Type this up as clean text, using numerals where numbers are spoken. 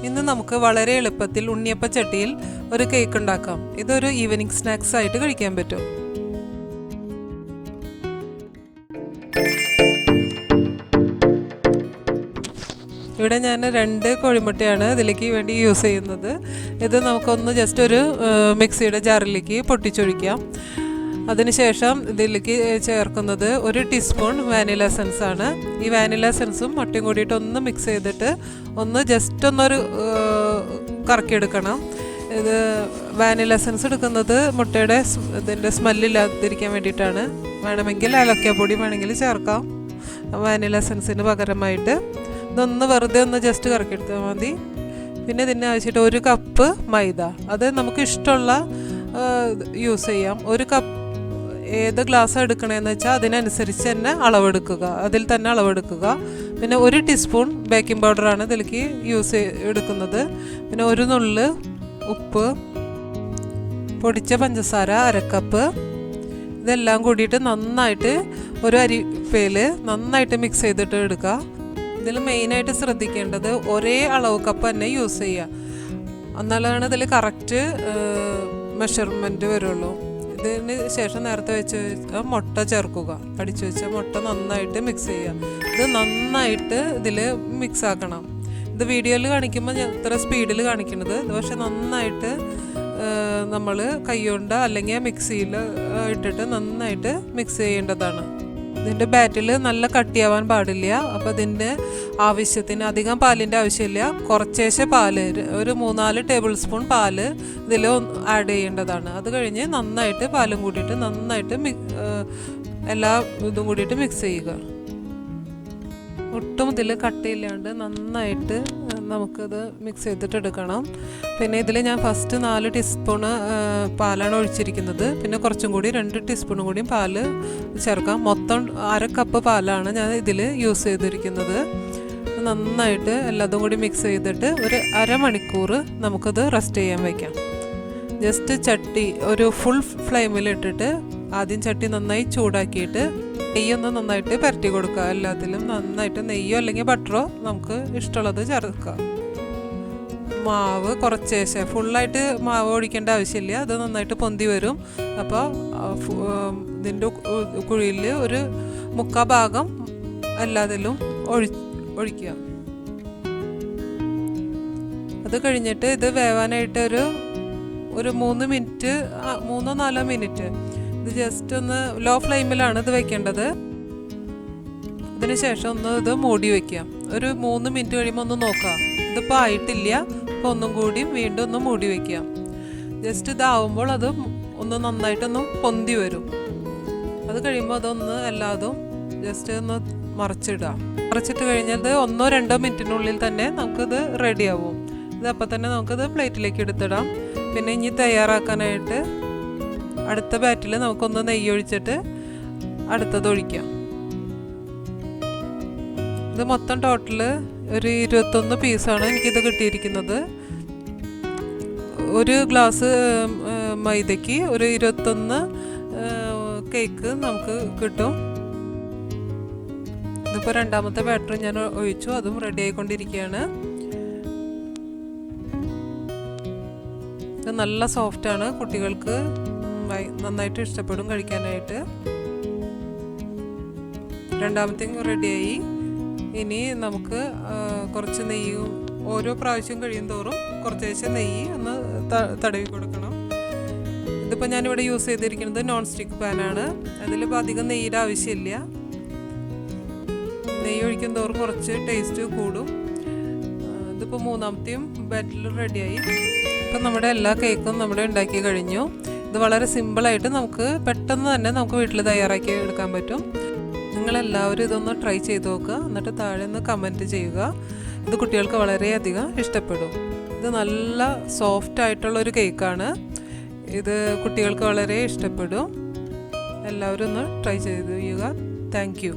ഇന്ന് നമുക്ക് വളരെ എളുപ്പത്തിൽ ഉണ്ണിയപ്പ ചട്ടിയിൽ ഒരു കേക്ക് ഉണ്ടാക്കാം. ഇതൊരു ഈവനിങ് സ്നാക്സ് ആയിട്ട് കഴിക്കാൻ പറ്റും. ഇവിടെ ഞാൻ 2 കോഴിമുട്ടയാണ് ഇതിലേക്ക് വേണ്ടി യൂസ് ചെയ്യുന്നത്. ഇത് നമുക്കൊന്ന് ജസ്റ്റ് ഒരു മിക്സിയുടെ ജാറിലേക്ക് പൊട്ടിച്ചൊഴിക്കാം. അതിനുശേഷം ഇതിലേക്ക് ചേർക്കുന്നത് 1 ടീസ്പൂൺ വാനില എസൻസ് ആണ്. ഈ വാനില എസൻസും മുട്ടയും കൂടിയിട്ട് ഒന്ന് മിക്സ് ചെയ്തിട്ട് ജസ്റ്റ് ഒന്നൊരു കറക്കിയെടുക്കണം. ഇത് വാനില എസൻസ് എടുക്കുന്നത് മുട്ടയുടെ ഇതിൻ്റെ സ്മെല്ലില്ലാതിരിക്കാൻ വേണ്ടിയിട്ടാണ്. വേണമെങ്കിൽ ഏലക്കാപ്പൊടി വേണമെങ്കിൽ ചേർക്കാം വാനില എസൻസിന് പകരമായിട്ട്. ഇതൊന്ന് വെറുതെ ജസ്റ്റ് കറക്കിയെടുത്താൽ മതി. പിന്നെ ഇതിന് ആവശ്യമായിട്ട് 1 കപ്പ് മൈദ, അത് നമുക്ക് ഇഷ്ടമുള്ള യൂസ് ചെയ്യാം. 1 കപ്പ് ഏത് ഗ്ലാസ് എടുക്കണമെന്ന് വെച്ചാൽ അതിനനുസരിച്ച് തന്നെ അതിൽ തന്നെ അളവെടുക്കുക. പിന്നെ 1 ടീസ്പൂൺ ബേക്കിംഗ് പൗഡറാണ് ഇതിലേക്ക് എടുക്കുന്നത്. പിന്നെ 1 നുള്ള് ഉപ്പ്, പൊടിച്ച പഞ്ചസാര 1/2 കപ്പ്. ഇതെല്ലാം കൂടിയിട്ട് നന്നായിട്ട് ഒരു അരിപ്പയിൽ നന്നായിട്ട് മിക്സ് ചെയ്തിട്ട് എടുക്കുക. ഇതിൽ മെയിനായിട്ട് ശ്രദ്ധിക്കേണ്ടത് ഒരേ അളവ് കപ്പ് തന്നെ യൂസ് ചെയ്യുക. എന്നാലാണ് ഇതിൽ കറക്റ്റ് മെഷർമെൻറ്റ് വരുള്ളൂ. ഇതിന് ശേഷം നേരത്തെ വെച്ച് മുട്ട ചേർക്കുക. അടിച്ചു വെച്ച മുട്ട നന്നായിട്ട് മിക്സ് ചെയ്യുക. ഇത് നന്നായിട്ട് ഇതിൽ മിക്സ് ആക്കണം. ഇത് വീഡിയോയിൽ കാണിക്കുമ്പോൾ ഞാൻ ഇത്ര സ്പീഡിൽ കാണിക്കുന്നത്. ഇത് പക്ഷെ നന്നായിട്ട് നമ്മൾ കൈകൊണ്ട് അല്ലെങ്കിൽ മിക്സിയിൽ ഇട്ടിട്ട് നന്നായിട്ട് മിക്സ് ചെയ്യേണ്ടതാണ്. ഇതിൻ്റെ ബാറ്റിൽ നല്ല കട്ടിയാവാൻ പാടില്ല. അപ്പോൾ ഇതിൻ്റെ ആവശ്യത്തിന് അധികം പാലിൻ്റെ ആവശ്യമില്ല. കുറച്ചേശെ പാല്, ഒരു 3-4 ടേബിൾ സ്പൂൺ പാല് ഇതിൽ ആഡ് ചെയ്യേണ്ടതാണ്. അത് കഴിഞ്ഞ് നന്നായിട്ട് പാലും കൂടിയിട്ട് നന്നായിട്ട് എല്ലാ ഇതും കൂടിയിട്ട് മിക്സ് ചെയ്യുക. ഒട്ടും ഇതിൽ കട്ടിയില്ലാണ്ട് നന്നായിട്ട് നമുക്കിത് മിക്സ് ചെയ്തിട്ട് എടുക്കണം. പിന്നെ ഇതിൽ ഞാൻ ഫസ്റ്റ് 4 ടീസ്പൂണ് പാലാണ് ഒഴിച്ചിരിക്കുന്നത്. പിന്നെ കുറച്ചും കൂടി 2 ടീസ്പൂണും കൂടി പാല് ചേർക്കാം. മൊത്തം 1/2 കപ്പ് പാലാണ് ഞാൻ ഇതിൽ യൂസ് ചെയ്തിരിക്കുന്നത്. നന്നായിട്ട് എല്ലാതും കൂടി മിക്സ് ചെയ്തിട്ട് ഒരു അരമണിക്കൂർ നമുക്കത് റെസ്റ്റ് ചെയ്യാൻ വയ്ക്കാം. ജസ്റ്റ് ചട്ടി ഒരു ഫുൾ ഫ്ലെയിമിലിട്ടിട്ട് ആദ്യം ചട്ടി നന്നായി ചൂടാക്കിയിട്ട് നെയ്യൊന്ന് നന്നായിട്ട് പരട്ടി കൊടുക്കുക. എല്ലാത്തിലും നന്നായിട്ട് നെയ്യോ അല്ലെങ്കിൽ ബട്ടറോ നമുക്ക് ഇഷ്ടമുള്ളത് ചേർക്കാം. മാവ് കുറച്ചേശം, ഫുള്ളായിട്ട് മാവ് ഒഴിക്കേണ്ട ആവശ്യമില്ല. അത് നന്നായിട്ട് പൊന്തി വരും. അപ്പോൾ ഇതിൻ്റെ കുഴിയിൽ ഒരു 1/4 ഭാഗം എല്ലാത്തിലും ഒഴിക്കുക. അത് കഴിഞ്ഞിട്ട് ഇത് വേവാനായിട്ട് ഒരു 3 മിനിറ്റ് 3-4 മിനിറ്റ് ഇത് ജസ്റ്റ് ഒന്ന് ലോ ഫ്ലെയിമിലാണ് ഇത് വെക്കേണ്ടത്. ഇതിന് ശേഷം ഇത് മൂടി വയ്ക്കുക. ഒരു 3 മിനിറ്റ് കഴിയുമ്പോൾ നോക്കുക. ഇതിപ്പോൾ ആയിട്ടില്ല. അപ്പോൾ ഒന്നും കൂടി വീണ്ടും മൂടി വയ്ക്കുക. ജസ്റ്റ് ഇതാവുമ്പോൾ അത് നന്നായിട്ടൊന്ന് പൊന്തി വരും. അത് കഴിയുമ്പോൾ എല്ലാതും ജസ്റ്റ് മറിച്ചിടുക. മറിച്ചിട്ട് കഴിഞ്ഞാൽ 1-2 മിനിറ്റിനുള്ളിൽ തന്നെ നമുക്കിത് റെഡിയാവും. ഇതപ്പോൾ തന്നെ നമുക്കിത് പ്ലേറ്റിലേക്ക് എടുത്തിടാം. പിന്നെ ഇനി തയ്യാറാക്കാനായിട്ട് അടുത്ത ബാറ്റിൽ നമുക്കൊന്ന് നെയ്യ് ഒഴിച്ചിട്ട് അടുത്തത് ഒഴിക്കാം. ഇത് മൊത്തം ടോട്ടൽ ഒരു 21 പീസാണ് എനിക്കിത് കിട്ടിയിരിക്കുന്നത്. 1 ഗ്ലാസ് മൈദയ്ക്ക് ഒരു 21 കേക്ക് നമുക്ക് കിട്ടും. ഇതിപ്പോൾ 2ാമത്തെ ബാറ്റർ ഞാൻ ഒഴിച്ചു. അതും റെഡി ആയിക്കൊണ്ടിരിക്കുകയാണ്. ഇത് നല്ല സോഫ്റ്റാണ്. കുട്ടികൾക്ക് നന്നായിട്ട് ഇഷ്ടപ്പെടും കഴിക്കാനായിട്ട്. 2ാമത്തെയും റെഡിയായി. ഇനി നമുക്ക് കുറച്ച് നെയ്യും ഓരോ പ്രാവശ്യം കഴിയും തോറും കുറച്ചേശം നെയ്യ് തടവി കൊടുക്കണം. ഇതിപ്പോൾ ഞാനിവിടെ യൂസ് ചെയ്തിരിക്കുന്നത് നോൺ സ്റ്റിക്ക് പാനാണ്. അതിലിപ്പോൾ അധികം നെയ്യുടെ ആവശ്യമില്ല. നെയ്യ് ഒഴിക്കും തോറും കുറച്ച് ടേസ്റ്റ് കൂടും. ഇതിപ്പോൾ 3ാമത്തെയും ബാറ്റിൽ റെഡിയായി. ഇപ്പം നമ്മുടെ എല്ലാ കേക്കും നമ്മുടെ ഉണ്ടാക്കി കഴിഞ്ഞു. ഇത് വളരെ സിമ്പിളായിട്ട് നമുക്ക് പെട്ടെന്ന് തന്നെ നമുക്ക് വീട്ടിൽ തയ്യാറാക്കി എടുക്കാൻ പറ്റും. നിങ്ങളെല്ലാവരും ഇതൊന്ന് ട്രൈ ചെയ്ത് നോക്കുക. എന്നിട്ട് താഴെ കമൻറ്റ് ചെയ്യുക. ഇത് കുട്ടികൾക്ക് വളരെയധികം ഇഷ്ടപ്പെടും. ഇത് നല്ല സോഫ്റ്റ് ആയിട്ടുള്ളൊരു കേക്കാണ്. ഇത് കുട്ടികൾക്ക് വളരെ ഇഷ്ടപ്പെടും. എല്ലാവരും ഒന്ന് ട്രൈ ചെയ്ത് ചെയ്യുക. Thank you.